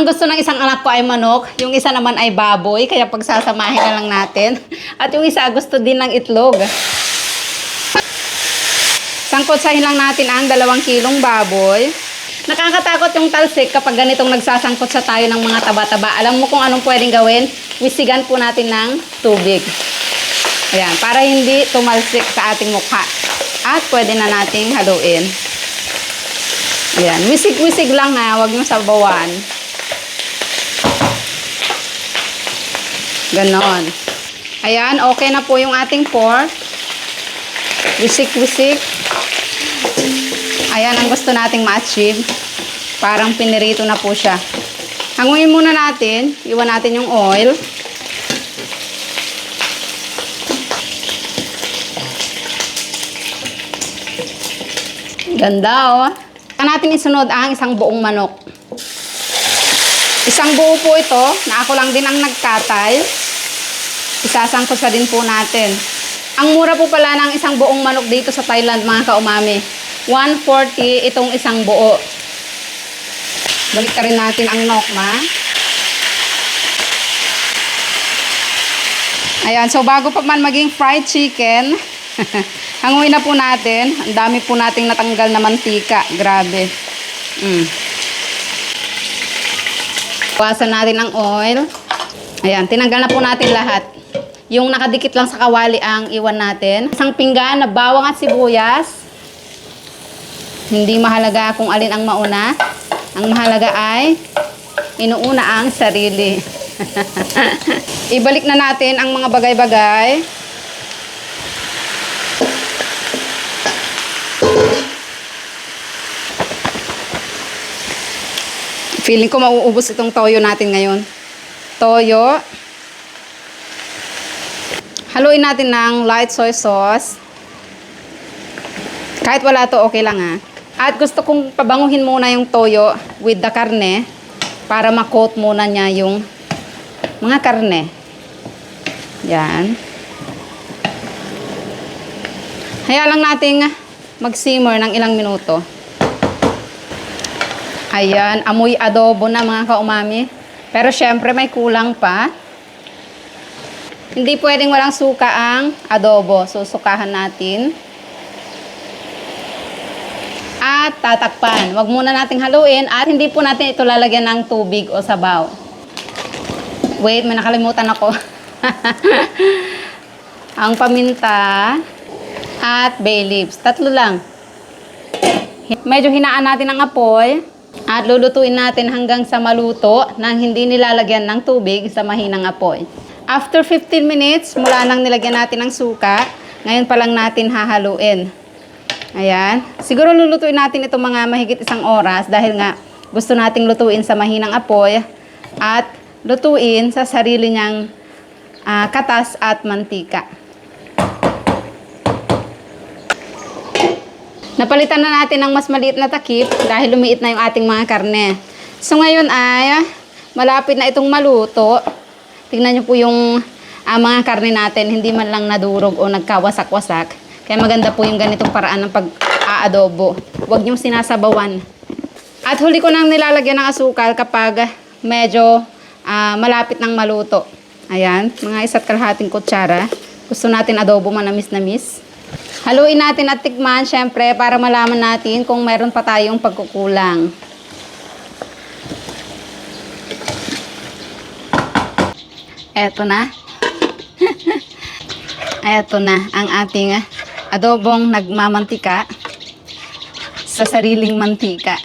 Ang gusto ng isang anak ko ay manok, yung isa naman ay baboy, kaya pagsasamahin na lang natin. At yung isa gusto din ng itlog. Sangkotsahin lang natin ang 2 kilong baboy. Nakakatakot yung talsik kapag ganitong nagsasangkot sa tayo ng mga taba-taba. Alam mo kung anong pwedeng gawin? Wisigan po natin ng tubig. Ayan, para hindi tumalsik sa ating mukha. At pwede na nating haluin. Ayan, wisig-wisig lang ha, huwag nyo sabawan. Ganon. Ayan, okay na po yung ating pork. Wisik-wisik. Ayan ang gusto nating ma-achieve. Parang pinirito na po siya. Hanguin muna natin. Iwan natin yung oil. Ganda oh. Saka natin isunod ang isang buong manok. Isang buo po ito, na ako lang din ang nagkatay. Isasangkot sa din po natin. Ang mura po pala ng isang buong manok dito sa Thailand, mga kaumami. 140 itong isang buo. Balik ka rin natin ang nokma. Ayan, so bago pa man maging fried chicken, hanguin na po natin. Ang dami po nating natanggal na mantika. Grabe. Bawasan natin ang oil. Ayan, tinanggal na po natin lahat. Yung nakadikit lang sa kawali ang iwan natin. Isang pinggan na bawang at sibuyas. Hindi mahalaga kung alin ang mauna. Ang mahalaga ay inuuna ang sarili. Ibalik na natin ang mga bagay-bagay. Feeling ko mauubos itong toyo natin ngayon. Toyo. Haluin natin ng light soy sauce. Kahit wala to, okay lang ha. At gusto kong pabanguhin muna yung toyo with the karne para ma-coat muna niya yung mga karne. Yan. Hayaan lang nating mag-simmer ng ilang minuto. Ayan, amoy adobo na mga kaumami. Pero syempre may kulang pa. Hindi pwedeng walang suka ang adobo. Susukahan natin. At tatakpan. Huwag muna nating haluin at hindi po natin ito lalagyan ng tubig o sabaw. Wait, may nakalimutan ako. Ang paminta at bay leaves. 3 lang. Medyo hinaan natin ang apoy at lulutuin natin hanggang sa maluto nang hindi nilalagyan ng tubig sa mahinang apoy. After 15 minutes, mula nang nilagyan natin ng suka, ngayon pa lang natin hahaluin. Ayan. Siguro lulutuin natin ito mga mahigit 1 oras dahil nga gusto nating lutuin sa mahinang apoy at lutuin sa sarili niyang katas at mantika. Napalitan na natin ng mas maliit na takip dahil lumiit na yung ating mga karne. So ngayon ay malapit na itong maluto. Tingnan niyo po yung mga karne natin, hindi man lang nadurog o nagkawasak-wasak. Kaya maganda po yung ganitong paraan ng pag-aadobo. Huwag niyong sinasabawan. At huli ko nang nilalagyan ng asukal kapag medyo malapit ng maluto. Ayan, mga 1.5 kutsara. Gusto natin adobo manamis-namis. Haluin natin at tikman, syempre, para malaman natin kung meron pa tayong pagkukulang. Eto na. Eto na ang ating adobong nagmamantika sa sariling mantika.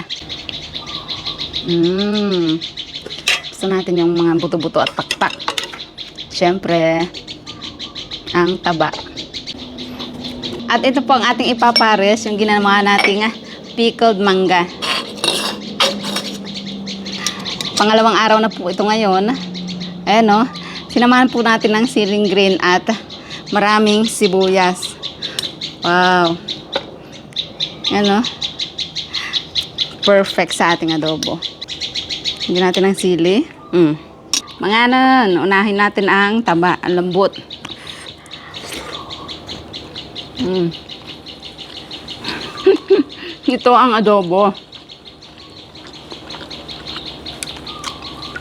Gusto natin yung mga buto-buto at pakpak. Siyempre, ang taba. At ito po ang ating ipapares, yung ginawa nating pickled mangga. Pangalawang araw na po ito ngayon. Ayan o, sinamahan po natin ng siling green at maraming sibuyas. Wow. Ayan o. Perfect sa ating adobo. Hindi natin ng sili. Mga nun, unahin natin ang taba, ang lambot. Ito ang adobo.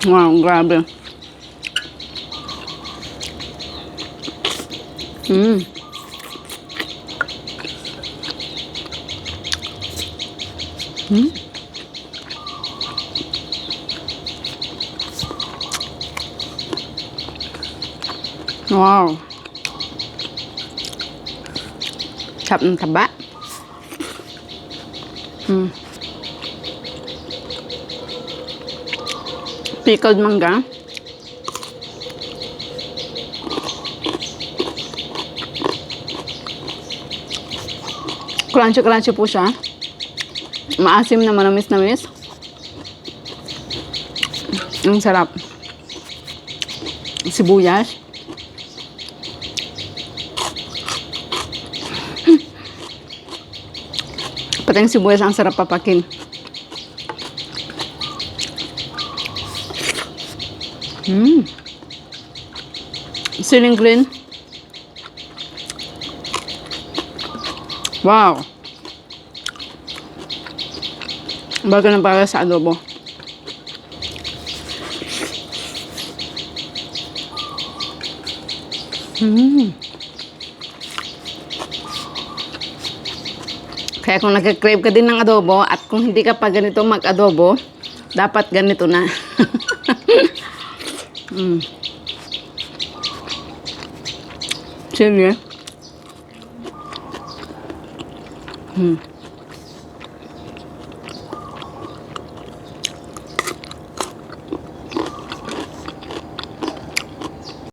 Wow, grabe. Mm. Mm. Wow. Sarap ng taba. Mm. Pickled mangga. Crunchy-crunchy po siya. Maasim na manamis-namis. Ang sarap. Sibuyas. Pati yung sibuyas ang sarap papakin. Siling green. Wow. Bago na para sa adobo. Kaya kung nagka-crave ka din ng adobo at kung hindi ka pa ganito mag-adobo, dapat ganito na. Sige.